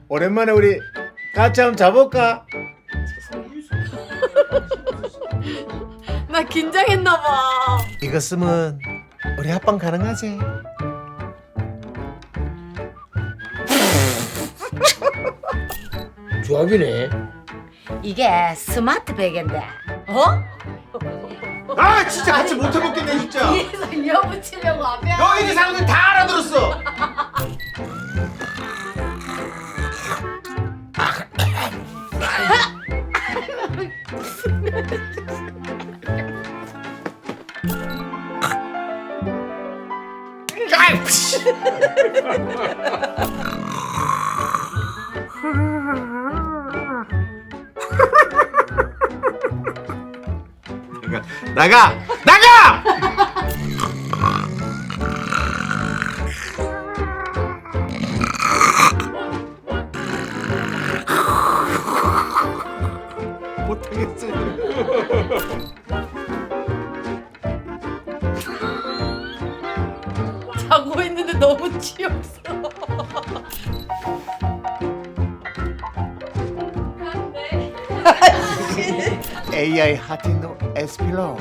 오랜만에 우리 같이 한번 자볼까? 나 긴장했나 봐. 이거 쓰면 우리 합방 가능하지? 조합이네. 이게 스마트 베개인데. 어? 아 진짜 같이 못 해먹겠네 진짜. 뒤에서 이어 붙이려고 앞에. 너희들 사람들 다 알아들었어. 나가! 나가! 못하겠어. 자고 있는데 너무 치욕스러워. AI 하티노 에스필로